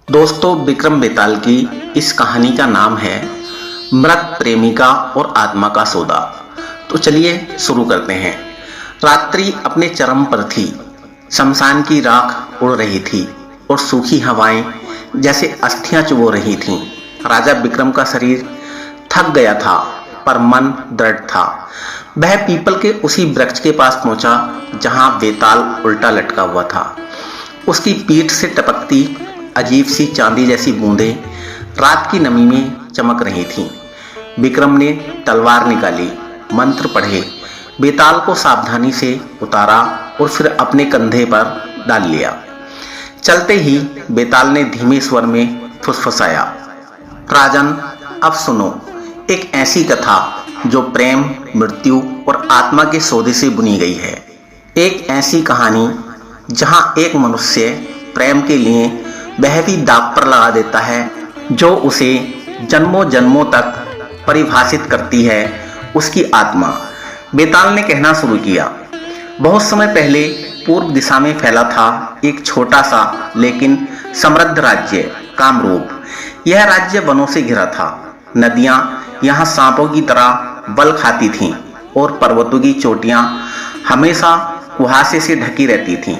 दोस्तों, विक्रम बेताल की इस कहानी का नाम है मृत प्रेमिका और आत्मा का सौदा। तो चलिए शुरू करते हैं। रात्रि अपने चरम पर थी। शमशान की राख उड़ रही थी और सूखी हवाएं जैसे अस्थियां चुभो रही थीं। राजा विक्रम का शरीर थक गया था, पर मन दृढ़ था। वह पीपल के उसी वृक्ष के पास पहुंचा जहां बेताल उल्टा लटका हुआ था। उसकी पीठ से टपकती अजीब सी चांदी जैसी बूंदें रात की नमी में चमक रही थीं। विक्रम ने तलवार निकाली, मंत्र पढ़े, बेताल को सावधानी से उतारा और फिर अपने कंधे पर डाल लिया। चलते ही बेताल ने धीमे स्वर में फुसफुसाया, राजन, अब सुनो एक ऐसी कथा जो प्रेम, मृत्यु और आत्मा के सौदे से बुनी गई है। एक ऐसी कहानी जहां एक मनुष्य प्रेम के लिए वह भी दांव पर लगा देता है जो उसे जन्मों जन्मों तक परिभाषित करती है, उसकी आत्मा। बेताल ने कहना शुरू किया। बहुत समय पहले पूर्व दिशा में फैला था एक छोटा सा लेकिन समृद्ध राज्य, कामरूप। यह राज्य वनों से घिरा था। नदियां यहाँ सांपों की तरह बल खाती थीं और पर्वतों की चोटियां हमेशा कुहासे से ढकी रहती थीं।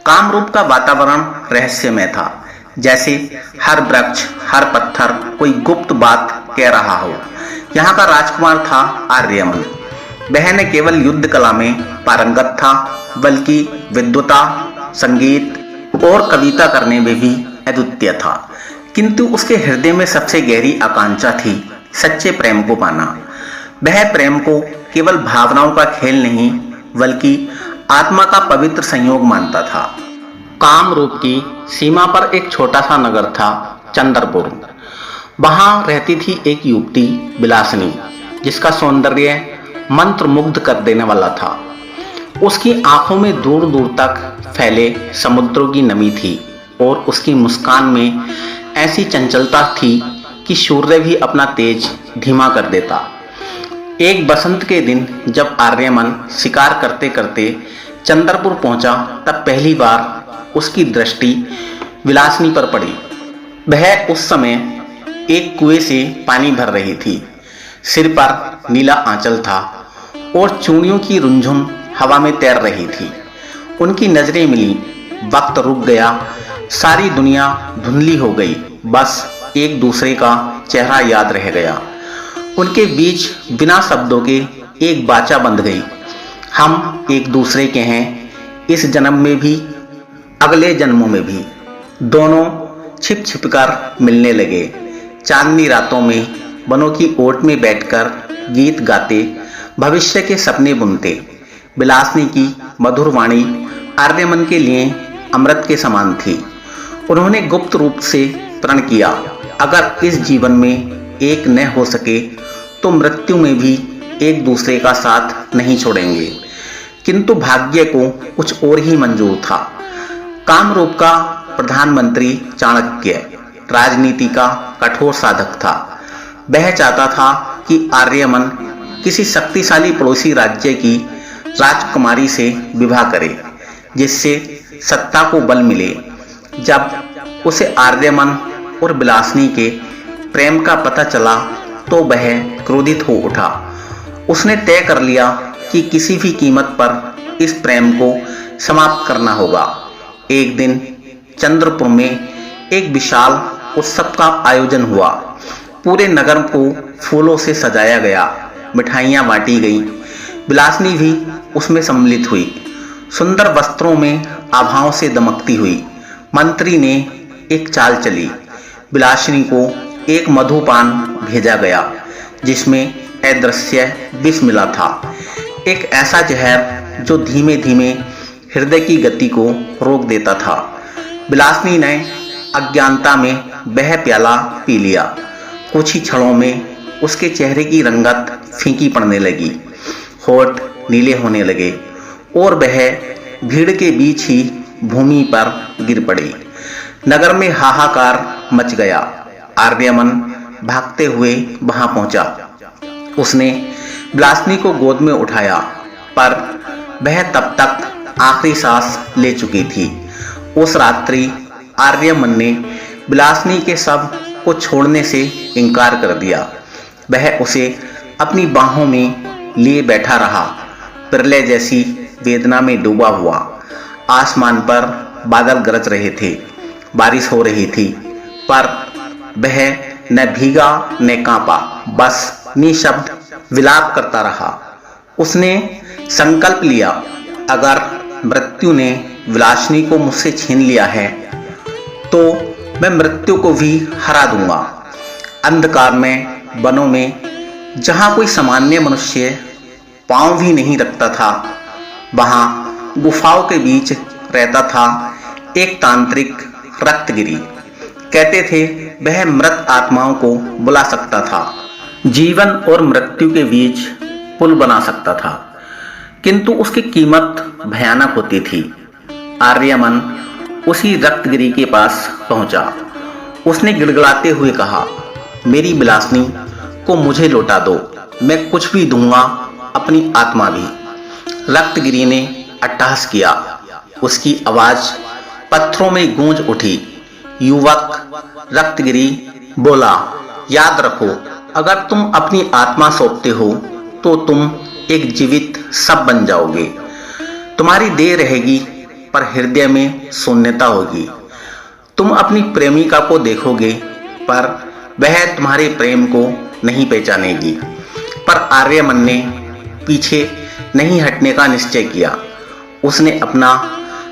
कामरूप का वातावरण रहस्यमय था, जैसे हर वृक्ष, हर पत्थर कोई गुप्त बात कह रहा हो। यहाँ का राजकुमार था आर्यमन। वह न केवल युद्ध कला में पारंगत था, बल्कि विद्वता, संगीत और कविता करने में भी अद्वितीय था। किंतु उसके हृदय में सबसे गहरी आकांक्षा थी सच्चे प्रेम को पाना। वह प्रेम को केवल भावनाओं का खेल नहीं, बल्कि आत्मा का पवित्र संयोग मानता था। कामरूप की सीमा पर एक छोटा सा नगर था, चंद्रपुर। वहां रहती थी एक युवती, विलासिनी, जिसका सौंदर्य मंत्रमुग्ध कर देने वाला था। उसकी आंखों में दूर दूर तक फैले समुद्रों की नमी थी और उसकी मुस्कान में ऐसी चंचलता थी कि सूर्य भी अपना तेज धीमा कर देता। एक बसंत के दिन जब आर्यमन शिकार करते करते चंद्रपुर पहुंचा, तब पहली बार उसकी दृष्टि विलासिनी पर पड़ी। वह उस समय एक कुएं से पानी भर रही थी। सिर पर नीला आंचल था और चूड़ियों की रुंझुन हवा में तैर रही थी। उनकी नजरें मिली, वक्त रुक गया, सारी दुनिया धुंधली हो गई, बस एक दूसरे का चेहरा याद रह गया। उनके बीच बिना शब्दों के एक वाचा बंध गई। हम एक दूसरे के हैं, इस जन्म में भी, अगले जन्मों में भी। दोनों छिप छिप कर मिलने लगे। चांदनी रातों में वनों की ओट में बैठकर गीत गाते, भविष्य के सपने बुनते। विलासिनी की मधुर वाणी आर्यमन के लिए अमृत के समान थी। उन्होंने गुप्त रूप से प्रण किया, अगर इस जीवन में एक न हो सके तो मृत्यु में भी एक दूसरे का साथ नहीं छोड़ेंगे। किंतु भाग्य को कुछ और ही मंजूर था। कामरूप का प्रधानमंत्री चाणक्य राजनीति का कठोर साधक था। वह चाहता था कि आर्यमन किसी शक्तिशाली पड़ोसी राज्य की राजकुमारी से विवाह करे, जिससे सत्ता को बल मिले। जब उसे आर्यमन और विलासिनी के प्रेम का पता चला तो वह क्रोधित हो उठा। उसने तय कर लिया कि किसी भी कीमत पर इस प्रेम को समाप्त करना होगा। एक दिन चंद्रपुर में एक विशाल उत्सव का आयोजन हुआ। पूरे नगर को फूलों से सजाया गया, मिठाइयाँ बांटी गई। विलासिनी भी उसमें सम्मिलित हुई, सुंदर वस्त्रों में आभाओं से दमकती हुई। मंत्री ने एक चाल चली। विलासिनी को एक मधुपान भेजा गया, जिसमें अदृश्य विष मिला था, एक ऐसा जहर जो धीमे धीमे हृदय की गति को रोक देता था। विलासिनी ने अज्ञानता में वह प्याला पी लिया। कुछ ही क्षणों में उसके चेहरे की रंगत फीकी पड़ने लगी, होठ नीले होने लगे और वह भीड़ के बीच ही भूमि पर गिर पड़ी। नगर में हाहाकार मच गया। आर्यमन भागते हुए वहां पहुंचा। उसने बिलासनी को गोद में उठाया, पर वह तब तक आखिरी सांस ले चुकी थी। उस रात्रि आर्यमन ने बिलासनी के शव को छोड़ने से इनकार कर दिया। वह उसे अपनी बाहों में लिए बैठा रहा, प्रलय जैसी वेदना में डूबा हुआ। आसमान पर बादल गरज रहे थे, बारिश हो रही थी, पर वह न भीगा न कांपा, बस निशब्द विलाप करता रहा। उसने संकल्प लिया, अगर मृत्यु ने विलासिनी को मुझसे छीन लिया है तो मैं मृत्यु को भी हरा दूंगा। अंधकार में, वनों में, जहां कोई सामान्य मनुष्य पांव भी नहीं रखता था, वहां गुफाओं के बीच रहता था एक तांत्रिक रक्तगिरी। कहते थे वह मृत आत्माओं को बुला सकता था, जीवन और मृत्यु के बीच पुल बना सकता था, किंतु उसकी कीमत भयानक होती थी। आर्यमन उसी रक्तगिरी के पास पहुंचा। उसने गिड़गिड़ाते हुए कहा, मेरी बिलासनी को मुझे लौटा दो, मैं कुछ भी दूंगा, अपनी आत्मा भी। रक्तगिरी ने अट्टहास किया। उसकी आवाज पत्थरों में गूंज उठी। युवक रक्तगिरी बोला, याद रखो, अगर तुम अपनी आत्मा सौंपते हो तो तुम एक जीवित शव बन जाओगे। तुम्हारी देह रहेगी, पर हृदय में शून्यता होगी। तुम अपनी प्रेमिका को देखोगे, पर वह तुम्हारे प्रेम को नहीं पहचानेगी। पर आर्यमन ने पीछे नहीं हटने का निश्चय किया। उसने अपना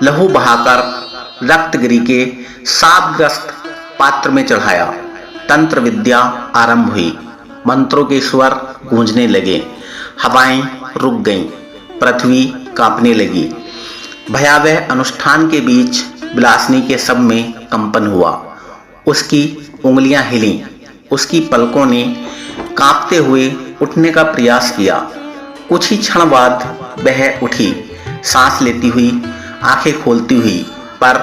लहू बहाकर रक्तगिरी के शापग्रस्त पात्र में चढ़ाया। तंत्र विद्या आरंभ हुई। मंत्रों के स्वर गूंजने लगे। हवाएं रुक गईं, पृथ्वी कांपने लगी। भयावह अनुष्ठान के बीच बिलासनी के शव में कंपन हुआ। उसकी उंगलियां हिलीं। उसकी पलकों ने कांपते हुए उठने का प्रयास किया। कुछ ही क्षण बाद वह उठी, सांस लेती हुई, आंखें खोलती हुई, पर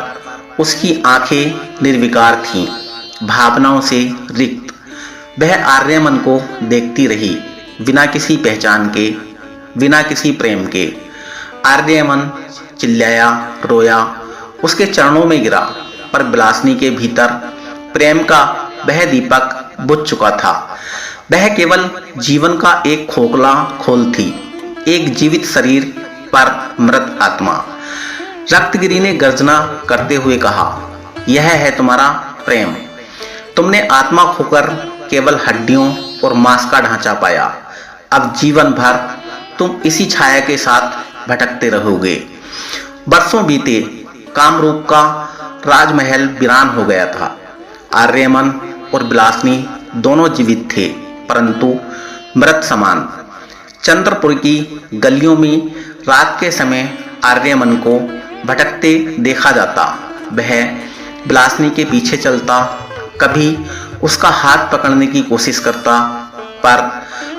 उसकी आंखें निर्विकार थीं, भावनाओं से रिक्त। वह आर्यमन को देखती रही, बिना किसी पहचान के, बिना किसी प्रेम के। आर्यमन चिल्लाया, रोया, उसके चरणों में गिरा, पर बिलासनी के भीतर प्रेम का वह दीपक बुझ चुका था। वह केवल जीवन का एक खोखला खोल थी, एक जीवित शरीर पर मृत आत्मा। रक्तगिरी ने गर्जना करते हुए कहा, यह है तुम्हारा प्रेम। तुमने आत्मा खोकर केवल हड्डियों और मांस का ढांचा पाया। अब जीवन भर तुम इसी छाया के साथ भटकते रहोगे। बरसों बीते, कामरूप का राजमहल वीरान हो गया था। आर्यमन और बिलासनी दोनों जीवित थे, परंतु मृत समान। चंद्रपुर की गलियों में रात के समय आर्यमन को भटकते देखा जाता। वह बिलासनी के पीछे चलता, कभी उसका हाथ पकड़ने की कोशिश करता, पर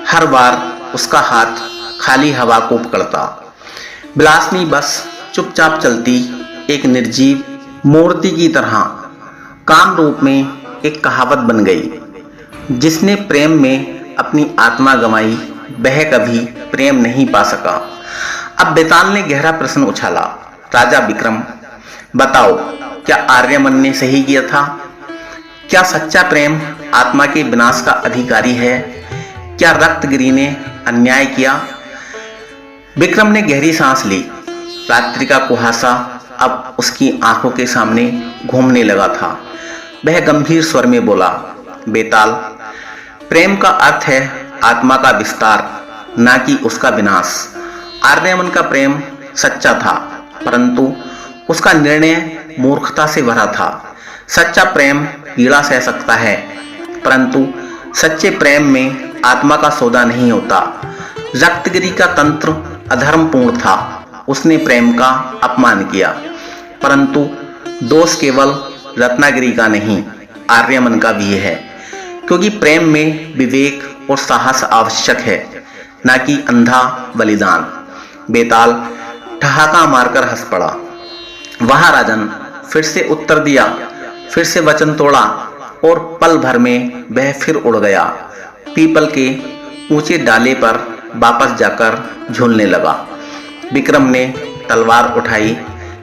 हर बार उसका हाथ खाली हवा को पकड़ता। बिलासनी बस चुपचाप चलती, एक निर्जीव मूर्ति की तरह। काम रूप में एक कहावत बन गई, जिसने प्रेम में अपनी आत्मा गंवाई, वह कभी प्रेम नहीं पा सका। अब बेताल ने गहरा प्रश्न उछाला, राजा विक्रम, बताओ, क्या आर्यमन ने सही किया था? क्या सच्चा प्रेम आत्मा के विनाश का अधिकारी है? क्या रक्तगिरी ने अन्याय किया? विक्रम ने गहरी सांस ली। रात्रि का कुहासा अब उसकी आंखों के सामने घूमने लगा था। वह गंभीर स्वर में बोला, बेताल, प्रेम का अर्थ है आत्मा का विस्तार, ना कि उसका विनाश। आर्यमन का प्रेम सच्चा था, परंतु उसका निर्णय मूर्खता से भरा था। सच्चा प्रेम पीड़ा सह सकता है, परंतु सच्चे प्रेम में आत्मा का सौदा नहीं होता। रक्तगिरी का तंत्र अधर्मपूर्ण था। उसने प्रेम का अपमान किया, परंतु दोष केवल रत्नागिरी का नहीं, आर्यमन का भी है, क्योंकि प्रेम में विवेक और साहस आवश्यक है, ना कि अंधा बलिदान। बेताल ठहाका मारकर हंस पड़ा। वहां राजन फिर से उत्तर दिया, फिर से वचन तोड़ा, और पल भर में वह फिर उड़ गया। पीपल के ऊंचे डाले पर वापस जाकर झूलने लगा। विक्रम ने तलवार उठाई,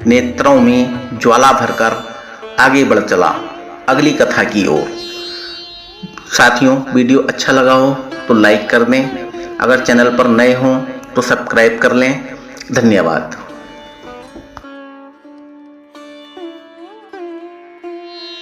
नेत्रों में ज्वाला भरकर आगे बढ़ चला अगली कथा की ओर। साथियों, वीडियो अच्छा लगा हो तो लाइक कर दें, अगर चैनल पर नए हों तो सब्सक्राइब कर लें। धन्यवाद।